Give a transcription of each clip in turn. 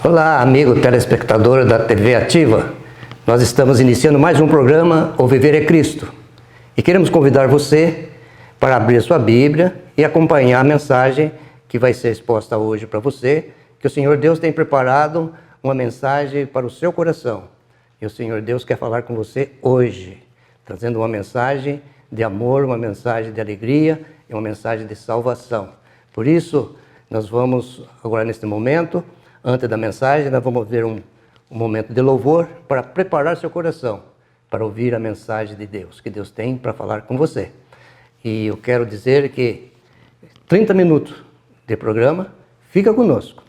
Olá, amigo telespectador da TV Ativa. Nós estamos iniciando mais um programa, O Viver é Cristo. E queremos convidar você para abrir a sua Bíblia e acompanhar a mensagem que vai ser exposta hoje para você, que o Senhor Deus tem preparado uma mensagem para o seu coração. E o Senhor Deus quer falar com você hoje, trazendo uma mensagem de amor, uma mensagem de alegria e uma mensagem de salvação. Por isso, nós vamos agora neste momento, antes da mensagem, nós vamos ver um momento de louvor para preparar seu coração, para ouvir a mensagem de Deus, que Deus tem para falar com você. E eu quero dizer que 30 minutos de programa, fica conosco.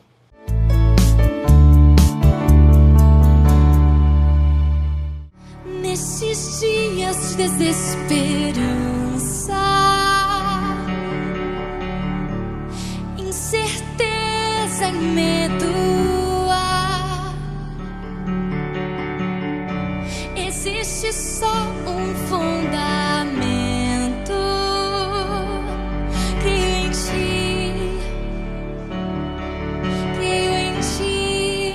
Nesses dias de desesperança, incerteza e medo, existe só um fundamento. Creio em ti, creio em ti.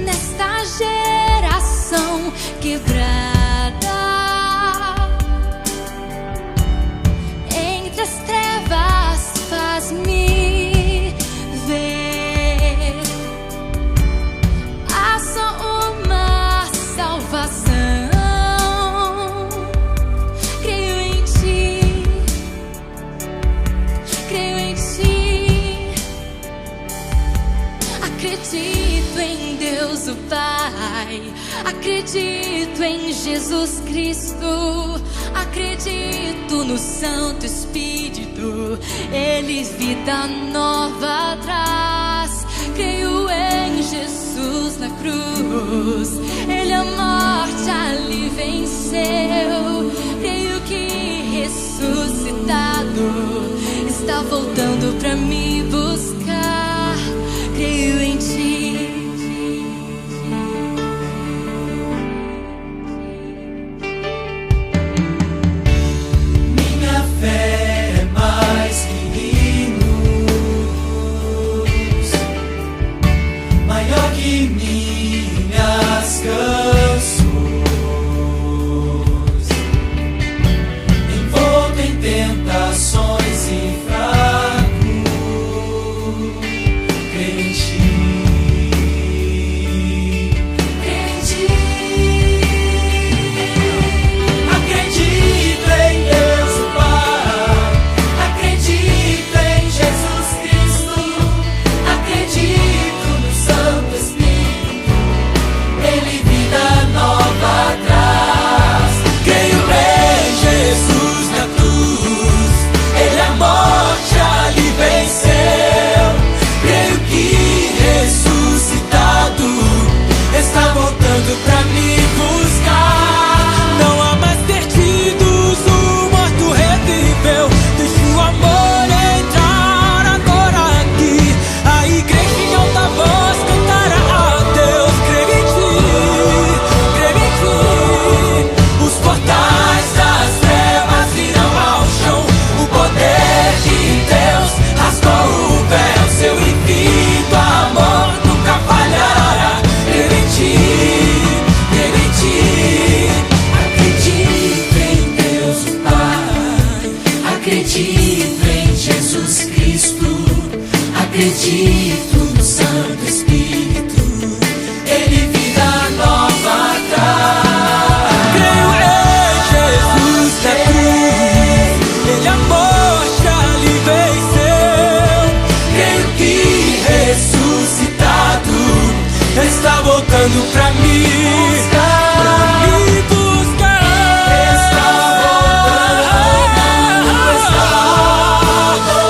Nesta geração quebrada, entre as trevas faz-me ver. Há só uma salvação. Creio em ti, creio em ti. Acredito em Deus o Pai, acredito em Jesus Cristo, acredito no Santo Espírito, eles vida nova traz. Creio em Jesus na cruz, Ele a morte ali venceu. Creio que ressuscitado está voltando pra me buscar. Creio em ti. Minha fé é mais que hinos, maior que minhas canções, envolto em tentações e fraco, creio em ti, creio em ti. Acredito em Deus o Pai, acredito em Jesus Cristo, acredito no Santo Espírito, Ele vida nova traz. Creio em Jesus na cruz, Ele a morte ali venceu. Creio que ressuscitado está voltando pra me buscar. Não há mais perdidos, o morto reviveu. Deixa o amor entrar agora aqui. A igreja em alta voz cantará a Deus. Creio em ti, creio em ti. Os portais das trevas virão ao chão. O poder de Deus rasgou o véu. Seu infinito amor nunca falhará. Creio em ti, creio em ti. Acredito em Deus o Pai, acredito em Jesus Cristo, acredito no Santo Espírito, Ele vida nova traz. Creio em Jesus na cruz, Ele a morte ali venceu. Creio que ressuscitado está voltando pra me buscar. Está voltando,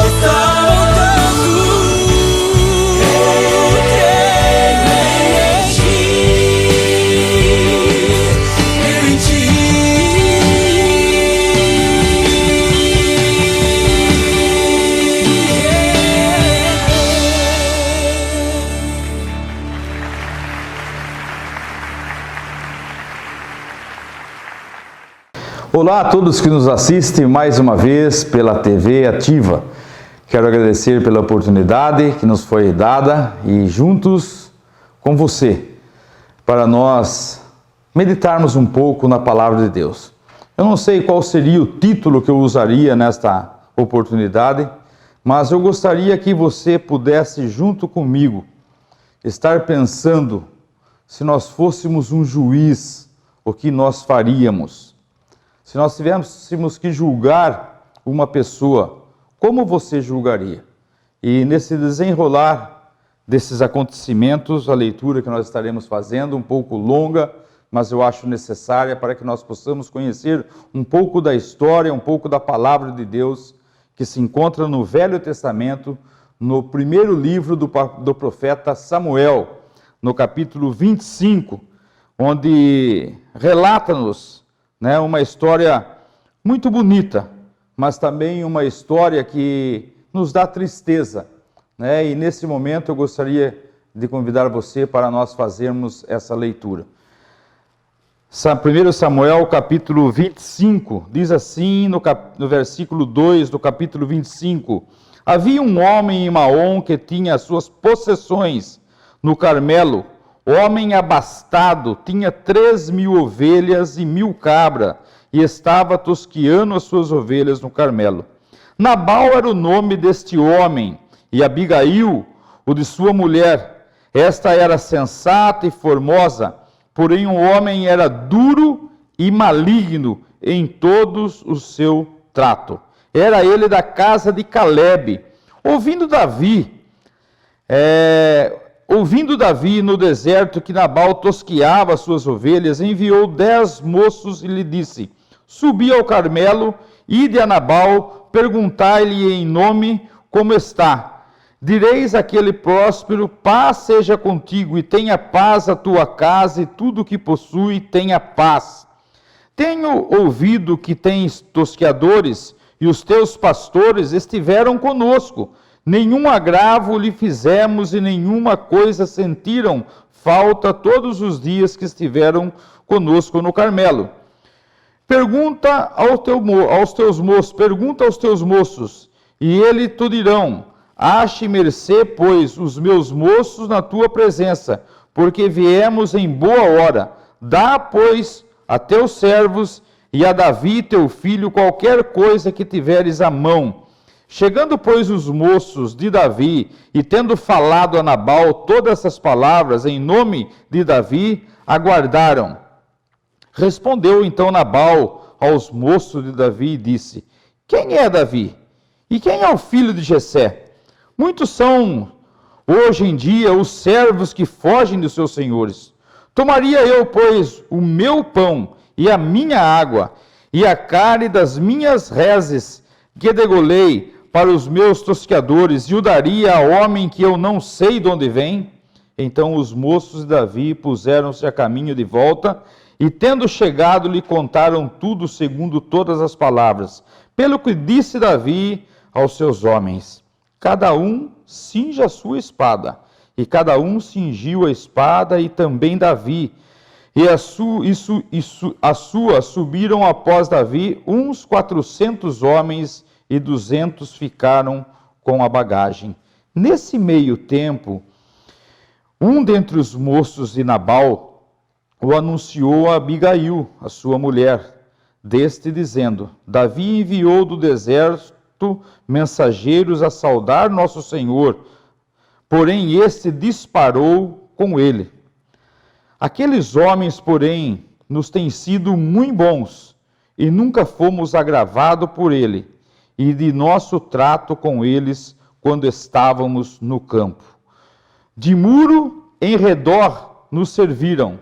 está voltando. Creio em ti, creio em ti. Olá a todos que nos assistem mais uma vez pela TV Ativa. Quero agradecer pela oportunidade que nos foi dada e juntos com você, para nós meditarmos um pouco na palavra de Deus. Eu não sei qual seria o título que eu usaria nesta oportunidade, mas eu gostaria que você pudesse, junto comigo, estar pensando, se nós fôssemos um juiz, o que nós faríamos? Se nós tivéssemos que julgar uma pessoa, como você julgaria? E nesse desenrolar desses acontecimentos, a leitura que nós estaremos fazendo, um pouco longa, mas eu acho necessária para que nós possamos conhecer um pouco da história, um pouco da palavra de Deus, que se encontra no Velho Testamento, no primeiro livro do profeta Samuel, no capítulo 25, onde relata-nos, né, uma história muito bonita, mas também uma história que nos dá tristeza, né? E nesse momento eu gostaria de convidar você para nós fazermos essa leitura. 1 Samuel, capítulo 25, diz assim no versículo 2 do capítulo 25: Havia um homem em Maom que tinha as suas possessões no Carmelo, homem abastado, tinha 3.000 ovelhas e 1.000 cabras, e estava tosquiando as suas ovelhas no Carmelo. Nabal era o nome deste homem, e Abigail, o de sua mulher. Esta era sensata e formosa, porém o homem era duro e maligno em todos o seu trato. Era ele da casa de Calebe. Ouvindo Davi no deserto que Nabal tosquiava as suas ovelhas, enviou 10 moços e lhe disse: Subi ao Carmelo, ide a Nabal, perguntai-lhe em nome como está. Direis àquele próspero: paz seja contigo, e tenha paz a tua casa, e tudo o que possui tenha paz. Tenho ouvido que tens tosqueadores, e os teus pastores estiveram conosco. Nenhum agravo lhe fizemos, e nenhuma coisa sentiram falta todos os dias que estiveram conosco no Carmelo. Pergunta aos teus moços, e eles te dirão: ache mercê, pois, os meus moços na tua presença, porque viemos em boa hora. Dá, pois, a teus servos e a Davi, teu filho, qualquer coisa que tiveres à mão. Chegando, pois, os moços de Davi, e tendo falado a Nabal todas essas palavras em nome de Davi, aguardaram. Respondeu então Nabal aos moços de Davi e disse: Quem é Davi? E quem é o filho de Jessé? Muitos são hoje em dia os servos que fogem dos seus senhores. Tomaria eu, pois, o meu pão e a minha água e a carne das minhas reses que degolei para os meus tosqueadores, e o daria a homem que eu não sei de onde vem? Então os moços de Davi puseram-se a caminho de volta, e tendo chegado, lhe contaram tudo segundo todas as palavras. Pelo que disse Davi aos seus homens: cada um cinja a sua espada. E cada um cingiu a espada, e também Davi. E a sua subiram após Davi uns 400 homens, e 200 ficaram com a bagagem. Nesse meio tempo, um dentre os moços de Nabal o anunciou a Abigail, a sua mulher, dizendo: Davi enviou do deserto mensageiros a saudar nosso Senhor, porém este disparou com ele. Aqueles homens, porém, nos têm sido muito bons, e nunca fomos agravados por ele, e de nosso trato com eles quando estávamos no campo. De muro em redor nos serviram,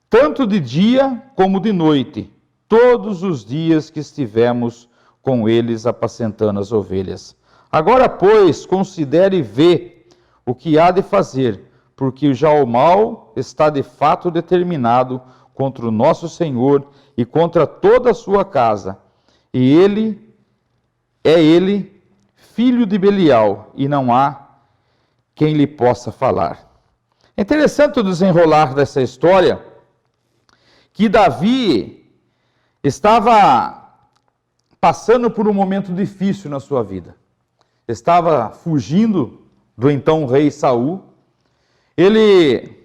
tanto de dia como de noite, todos os dias que estivemos com eles apacentando as ovelhas. Agora, pois, considere e vê o que há de fazer, porque já o mal está de fato determinado contra o nosso Senhor e contra toda a sua casa. E ele filho de Belial, e não há quem lhe possa falar. É interessante o desenrolar dessa história, que Davi estava passando por um momento difícil na sua vida. estava fugindo do então rei Saul. Ele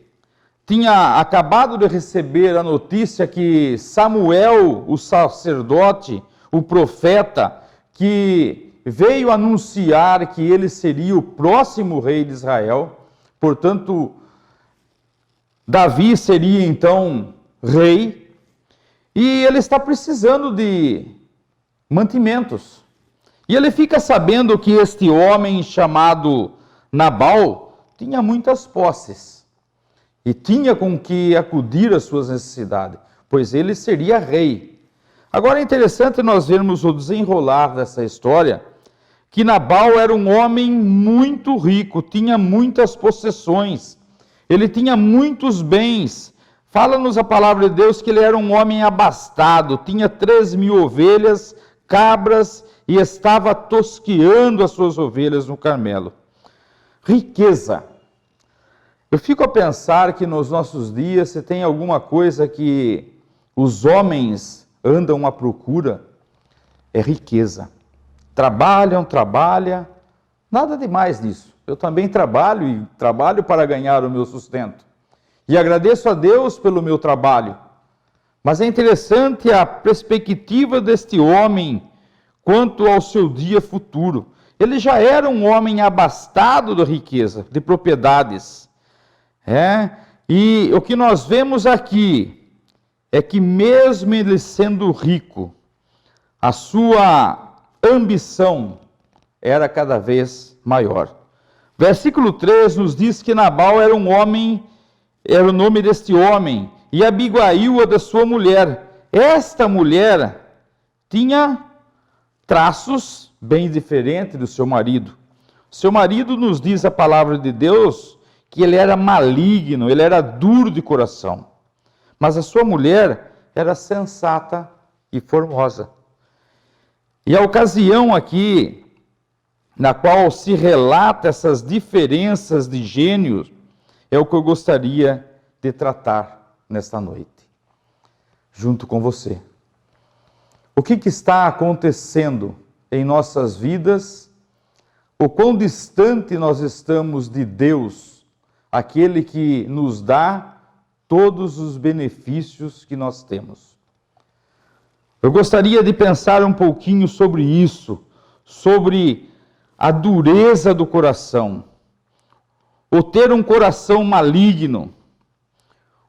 tinha acabado de receber a notícia que Samuel, o sacerdote, o profeta, que veio anunciar que ele seria o próximo rei de Israel. Portanto, Davi seria então rei. E ele está precisando de mantimentos. E ele fica sabendo que este homem chamado Nabal tinha muitas posses e tinha com que acudir às suas necessidades, pois ele seria rei. Agora é interessante nós vermos o desenrolar dessa história, que Nabal era um homem muito rico, tinha muitas possessões, ele tinha muitos bens. Fala-nos a palavra de Deus que ele era um homem abastado, tinha 3.000 ovelhas, cabras, e estava tosqueando as suas ovelhas no Carmelo. Riqueza. Eu fico a pensar que nos nossos dias, se tem alguma coisa que os homens andam à procura, é riqueza. Trabalham, nada demais nisso. Eu também trabalho e trabalho para ganhar o meu sustento. E agradeço a Deus pelo meu trabalho. Mas é interessante a perspectiva deste homem quanto ao seu dia futuro. Ele já era um homem abastado de riqueza, de propriedades. E o que nós vemos aqui é que mesmo ele sendo rico, a sua ambição era cada vez maior. Versículo 3 nos diz que Nabal era um homem, era o nome deste homem, e Abigail, a da sua mulher. Esta mulher tinha traços bem diferentes do seu marido. Seu marido, nos diz a palavra de Deus, que ele era maligno, ele era duro de coração. Mas a sua mulher era sensata e formosa. E a ocasião aqui, na qual se relata essas diferenças de gênios, é o que eu gostaria de tratar nesta noite, junto com você. O que está acontecendo em nossas vidas? O quão distante nós estamos de Deus, aquele que nos dá todos os benefícios que nós temos. Eu gostaria de pensar um pouquinho sobre isso, sobre a dureza do coração, o ter um coração maligno,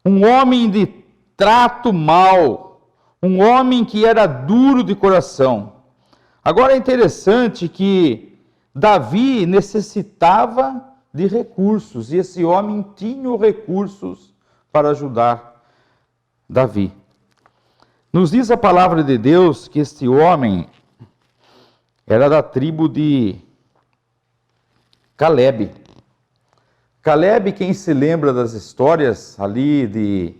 um homem de trato mau, um homem que era duro de coração. Agora é interessante que Davi necessitava de recursos, e esse homem tinha recursos para ajudar Davi. Nos diz a palavra de Deus que este homem era da tribo de Caleb. Caleb, quem se lembra das histórias ali de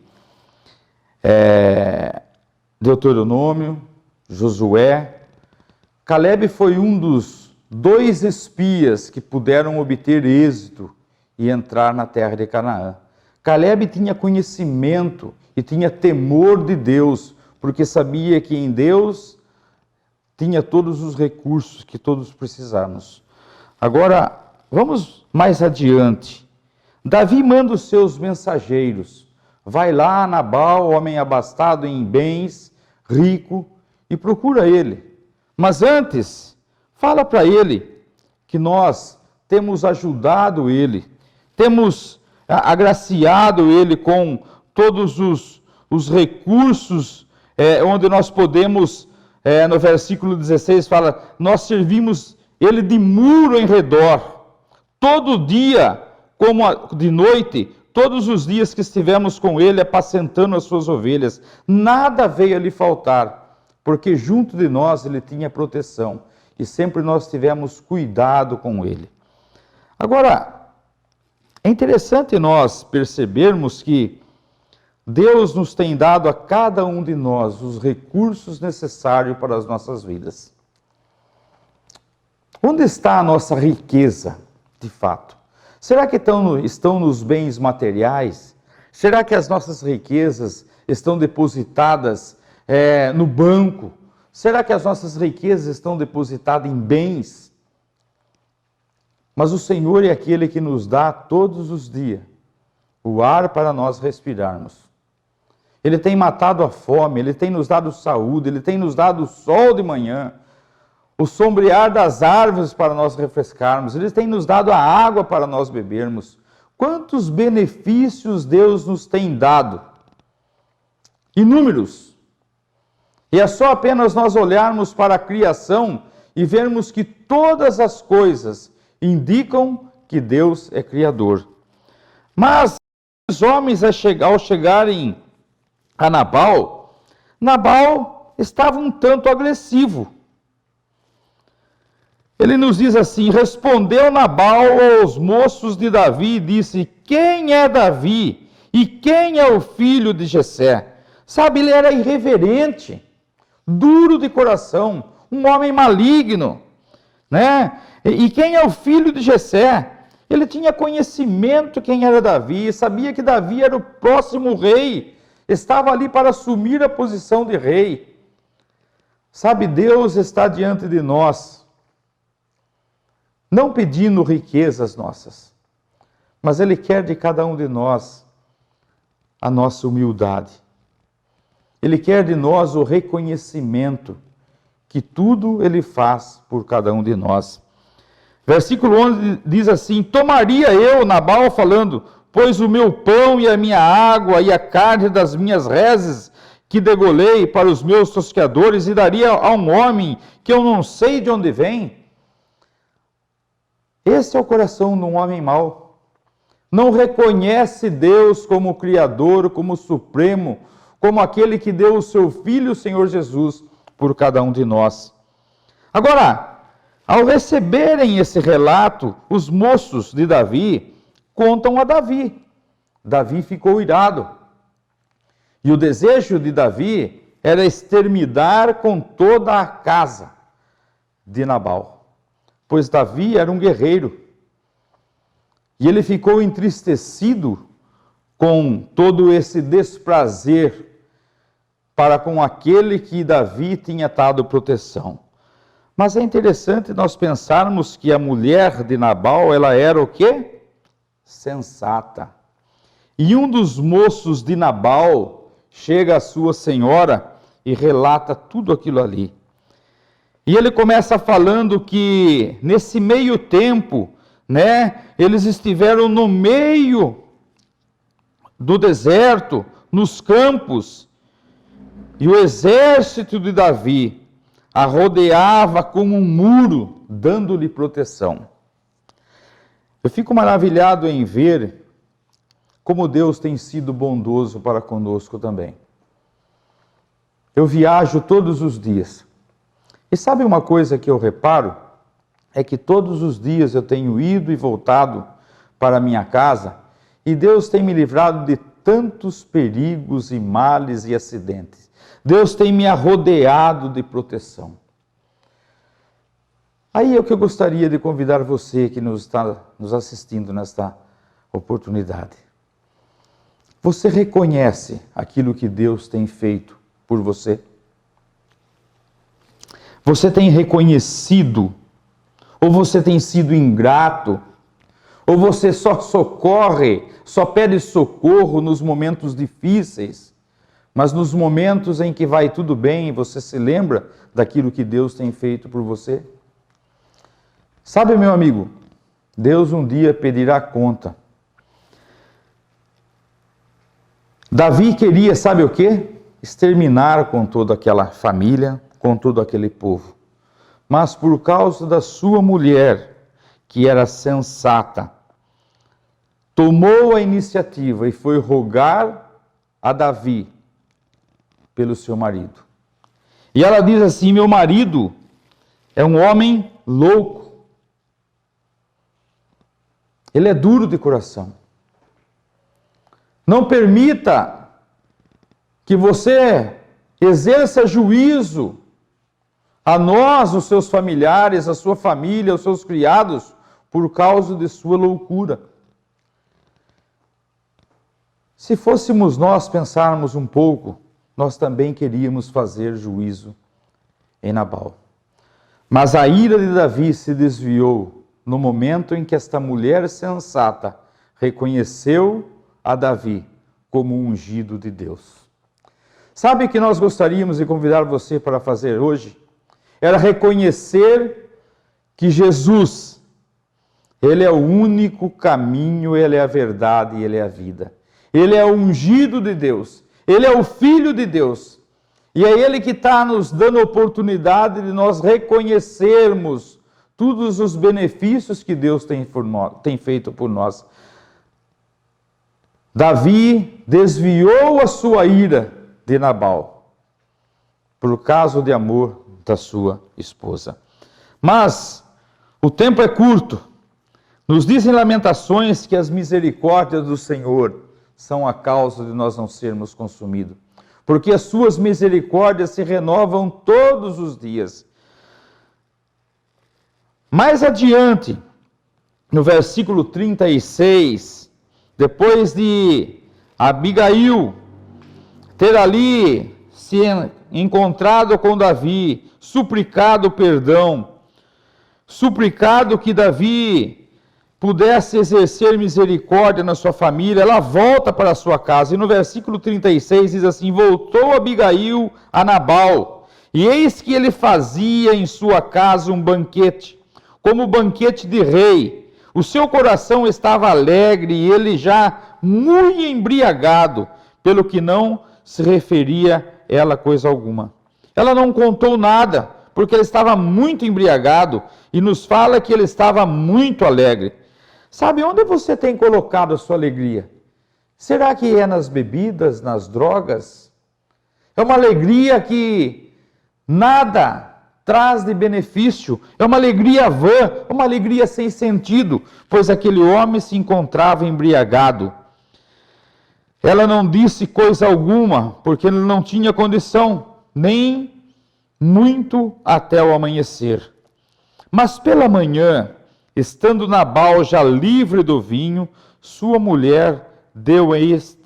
Deuteronômio, Josué, Caleb foi um dos 2 espias que puderam obter êxito e entrar na terra de Canaã. Caleb tinha conhecimento e tinha temor de Deus, porque sabia que em Deus tinha todos os recursos que todos precisamos. Agora, vamos mais adiante. Davi manda os seus mensageiros. Vai lá, Nabal, homem abastado em bens, rico, e procura ele. Mas antes, fala para ele que nós temos ajudado ele, temos agraciado ele com todos os recursos, onde nós podemos, no versículo 16 fala, nós servimos ele de muro em redor, todo dia, como de noite, todos os dias que estivemos com ele, apacentando as suas ovelhas, nada veio a lhe faltar, porque junto de nós ele tinha proteção, e sempre nós tivemos cuidado com ele. Agora, é interessante nós percebermos que Deus nos tem dado a cada um de nós os recursos necessários para as nossas vidas. Onde está a nossa riqueza, de fato? Será que estão nos bens materiais? Será que as nossas riquezas estão depositadas no banco? Será que as nossas riquezas estão depositadas em bens? Mas o Senhor é aquele que nos dá todos os dias o ar para nós respirarmos. Ele tem matado a fome, Ele tem nos dado saúde, Ele tem nos dado o sol de manhã, o sombrear das árvores para nós refrescarmos, Ele tem nos dado a água para nós bebermos. Quantos benefícios Deus nos tem dado? Inúmeros. E é só apenas nós olharmos para a criação e vermos que todas as coisas indicam que Deus é Criador. Mas os homens, ao chegarem a Nabal estava um tanto agressivo. Ele nos diz assim: respondeu Nabal aos moços de Davi e disse: quem é Davi e quem é o filho de Jessé? Sabe, ele era irreverente, duro de coração, um homem maligno, né? E quem é o filho de Jessé? Ele tinha conhecimento quem era Davi, sabia que Davi era o próximo rei, estava ali para assumir a posição de rei. Sabe, Deus está diante de nós, não pedindo riquezas nossas, mas Ele quer de cada um de nós a nossa humildade. Ele quer de nós o reconhecimento que tudo Ele faz por cada um de nós. Versículo 11 diz assim: tomaria eu, Nabal falando, pois o meu pão e a minha água e a carne das minhas reses que degolei para os meus tosqueadores e daria a um homem que eu não sei de onde vem? Esse é o coração de um homem mau. Não reconhece Deus como Criador, como Supremo, como aquele que deu o seu Filho, o Senhor Jesus, por cada um de nós. Agora, ao receberem esse relato, os moços de Davi contam a Davi. Davi ficou irado. E o desejo de Davi era exterminar com toda a casa de Nabal, pois Davi era um guerreiro. E ele ficou entristecido com todo esse desprazer para com aquele que Davi tinha dado proteção. Mas é interessante nós pensarmos que a mulher de Nabal, ela era o quê? Sensata. E um dos moços de Nabal chega à sua senhora e relata tudo aquilo ali. E ele começa falando que nesse meio tempo, né, eles estiveram no meio do deserto, nos campos, e o exército de Davi a rodeava como um muro, dando-lhe proteção. Eu fico maravilhado em ver como Deus tem sido bondoso para conosco também. Eu viajo todos os dias. E sabe uma coisa que eu reparo? É que todos os dias eu tenho ido e voltado para a minha casa e Deus tem me livrado de tantos perigos e males e acidentes. Deus tem me rodeado de proteção. Aí é o que eu gostaria de convidar você que nos está nos assistindo nesta oportunidade. Você reconhece aquilo que Deus tem feito por você? Você tem reconhecido? Ou você tem sido ingrato? Ou você só socorre, só pede socorro nos momentos difíceis? Mas nos momentos em que vai tudo bem, você se lembra daquilo que Deus tem feito por você? Sabe, meu amigo, Deus um dia pedirá conta. Davi queria, sabe o quê? Exterminar com toda aquela família, com todo aquele povo. Mas por causa da sua mulher, que era sensata, tomou a iniciativa e foi rogar a Davi pelo seu marido. E ela diz assim: meu marido é um homem louco. Ele é duro de coração. Não permita que você exerça juízo a nós, os seus familiares, a sua família, os seus criados, por causa de sua loucura. Se fôssemos nós pensarmos um pouco, nós também queríamos fazer juízo em Nabal. Mas a ira de Davi se desviou no momento em que esta mulher sensata reconheceu a Davi como um ungido de Deus. Sabe o que nós gostaríamos de convidar você para fazer hoje? Era reconhecer que Jesus, Ele é o único caminho, Ele é a verdade e Ele é a vida. Ele é o ungido de Deus, Ele é o Filho de Deus. E é Ele que está nos dando a oportunidade de nós reconhecermos todos os benefícios que Deus tem feito por nós. Davi desviou a sua ira de Nabal, por causa de amor da sua esposa. Mas o tempo é curto. Nos dizem Lamentações que as misericórdias do Senhor são a causa de nós não sermos consumidos, porque as suas misericórdias se renovam todos os dias. Mais adiante, no versículo 36, depois de Abigail ter ali se encontrado com Davi, suplicado perdão, suplicado que Davi pudesse exercer misericórdia na sua família, ela volta para a sua casa. E no versículo 36 diz assim: voltou Abigail a Nabal, e eis que ele fazia em sua casa um banquete, como banquete de rei. O seu coração estava alegre e ele já muito embriagado, pelo que não se referia ela coisa alguma. Ela não contou nada, porque ele estava muito embriagado, e nos fala que ele estava muito alegre. Sabe onde você tem colocado a sua alegria? Será que é nas bebidas, nas drogas? É uma alegria que nada traz de benefício, é uma alegria vã, uma alegria sem sentido, pois aquele homem se encontrava embriagado. Ela não disse coisa alguma, porque ele não tinha condição, nem muito até o amanhecer. Mas pela manhã, estando Nabal já livre do vinho, sua mulher deu a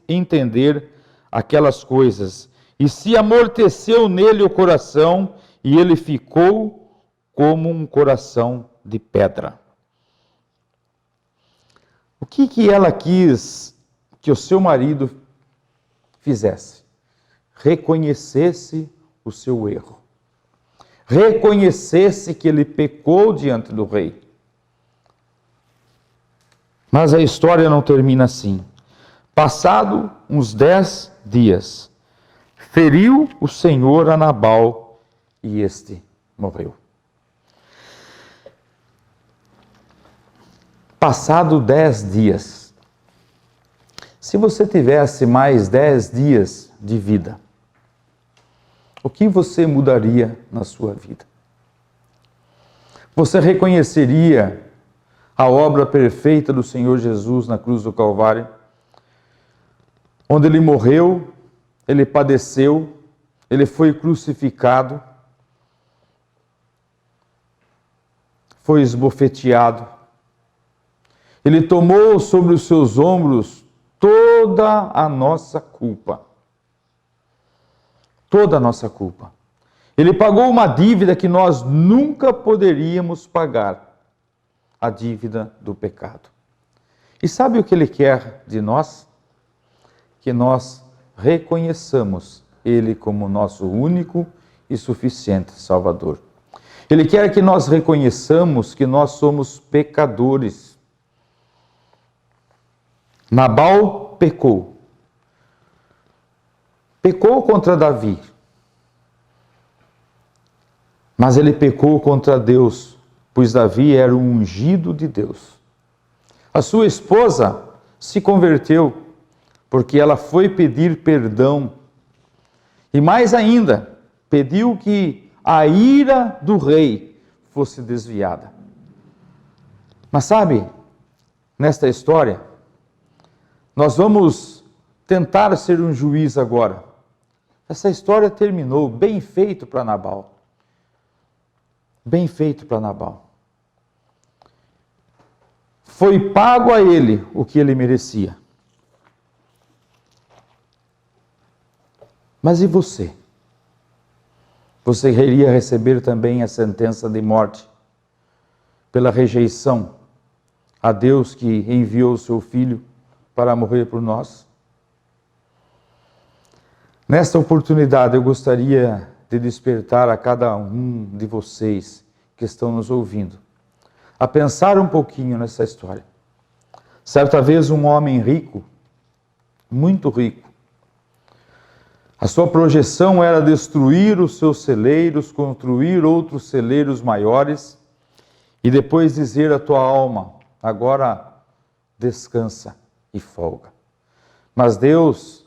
entender aquelas coisas, e se amorteceu nele o coração, e ele ficou como um coração de pedra. O que ela quis que o seu marido fizesse? Reconhecesse o seu erro. Reconhecesse que ele pecou diante do rei. Mas a história não termina assim. Passado uns 10 dias, feriu o Senhor a Nabal, e este morreu. Passado 10 dias. Se você tivesse mais 10 dias de vida, o que você mudaria na sua vida? Você reconheceria a obra perfeita do Senhor Jesus na cruz do Calvário, onde Ele morreu, Ele padeceu, Ele foi crucificado, foi esbofeteado. Ele tomou sobre os seus ombros toda a nossa culpa. Toda a nossa culpa. Ele pagou uma dívida que nós nunca poderíamos pagar. A dívida do pecado. E sabe o que Ele quer de nós? Que nós reconheçamos Ele como nosso único e suficiente Salvador. Ele quer que nós reconheçamos que nós somos pecadores. Nabal pecou. Pecou contra Davi. Mas ele pecou contra Deus, pois Davi era o ungido de Deus. A sua esposa se converteu, porque ela foi pedir perdão. E mais ainda, pediu que a ira do rei fosse desviada. Mas sabe, nesta história, nós vamos tentar ser um juiz agora. Essa história terminou bem feito para Nabal. Bem feito para Nabal. Foi pago a ele o que ele merecia. Mas e você? Você iria receber também a sentença de morte. pela rejeição a Deus que enviou o seu Filho para morrer por nós? Nesta oportunidade eu gostaria de despertar a cada um de vocês que estão nos ouvindo a pensar um pouquinho nessa história. Certa vez um homem rico, muito rico, a sua projeção era destruir os seus celeiros, construir outros celeiros maiores e depois dizer à tua alma: agora descansa e folga. Mas Deus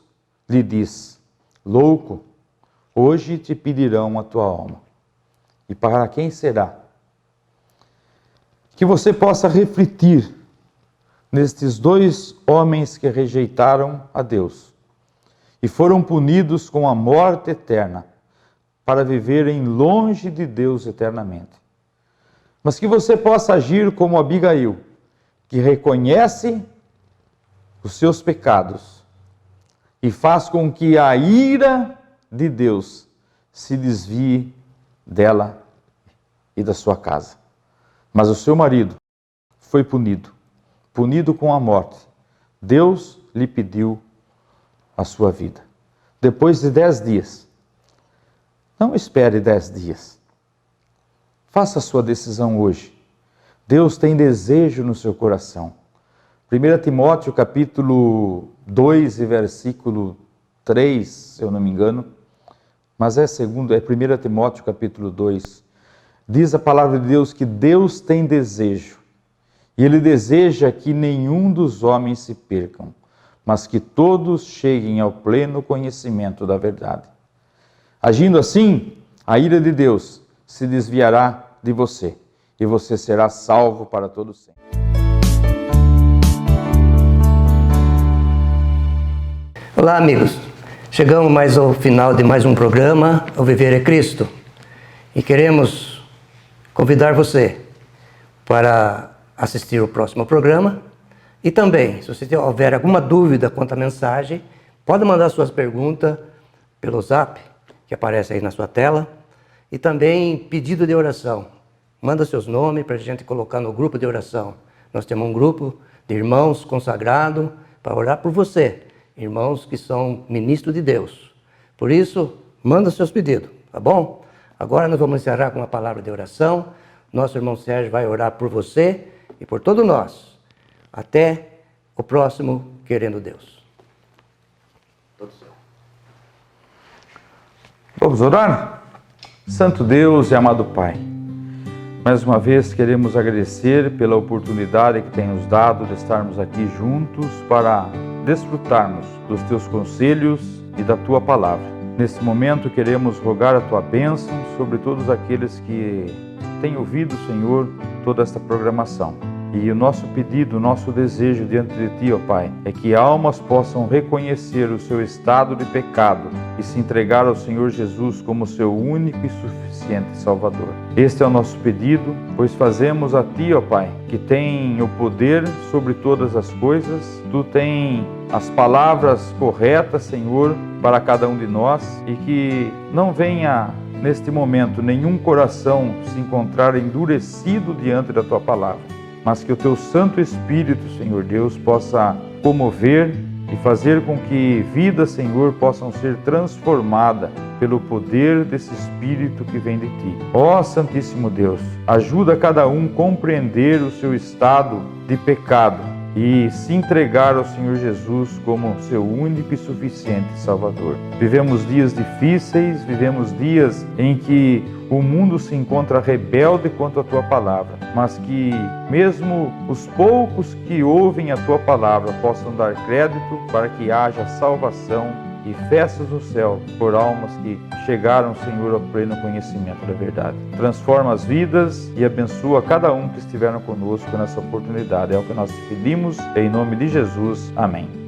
lhe diz: louco, hoje te pedirão a tua alma. E para quem será? Que você possa refletir nestes dois homens que rejeitaram a Deus e foram punidos com a morte eterna para viverem longe de Deus eternamente. Mas que você possa agir como Abigail, que reconhece os seus pecados e faz com que a ira de Deus se desvie dela e da sua casa. Mas o seu marido foi punido com a morte. Deus lhe pediu a sua vida. Depois de 10 dias, não espere 10 dias. Faça a sua decisão hoje. Deus tem desejo no seu coração. 1 Timóteo capítulo 2 e versículo 3, se eu não me engano, mas é 1 Timóteo capítulo 2, diz a palavra de Deus que Deus tem desejo, e Ele deseja que nenhum dos homens se percam, mas que todos cheguem ao pleno conhecimento da verdade. Agindo assim, a ira de Deus se desviará de você, e você será salvo para todo sempre. Olá, amigos. Chegamos mais ao final de mais um programa, O Viver é Cristo. E queremos convidar você para assistir o próximo programa. E também, se você houver alguma dúvida quanto à mensagem, pode mandar suas perguntas pelo Zap, que aparece aí na sua tela. E também pedido de oração. Manda seus nomes para a gente colocar no grupo de oração. Nós temos um grupo de irmãos consagrados para orar por você. Irmãos que são ministros de Deus. Por isso, manda seus pedidos, tá bom? Agora nós vamos encerrar com uma palavra de oração. Nosso irmão Sérgio vai orar por você e por todos nós. Até o próximo, querendo Deus. Vamos orar? Santo Deus e amado Pai, mais uma vez queremos agradecer pela oportunidade que tem nos dado de estarmos aqui juntos para desfrutarmos dos Teus conselhos e da Tua palavra. Nesse momento queremos rogar a Tua bênção sobre todos aqueles que têm ouvido, Senhor, toda esta programação. E o nosso pedido, o nosso desejo diante de Ti, ó Pai, é que almas possam reconhecer o seu estado de pecado e se entregar ao Senhor Jesus como seu único e suficiente Salvador. Este é o nosso pedido, pois fazemos a Ti, ó Pai, que tem o poder sobre todas as coisas. Tu tem as palavras corretas, Senhor, para cada um de nós, e que não venha neste momento nenhum coração se encontrar endurecido diante da Tua palavra, mas que o Teu Santo Espírito, Senhor Deus, possa comover e fazer com que vidas, Senhor, possam ser transformadas pelo poder desse Espírito que vem de Ti. Ó Santíssimo Deus, ajuda cada um a compreender o seu estado de pecado e se entregar ao Senhor Jesus como seu único e suficiente Salvador. Vivemos dias difíceis, vivemos dias em que o mundo se encontra rebelde quanto à Tua palavra, mas que mesmo os poucos que ouvem a Tua palavra possam dar crédito para que haja salvação e festas no céu por almas que chegaram, Senhor, ao pleno conhecimento da verdade. Transforma as vidas e abençoa cada um que estiveram conosco nessa oportunidade. É o que nós te pedimos, em nome de Jesus. Amém.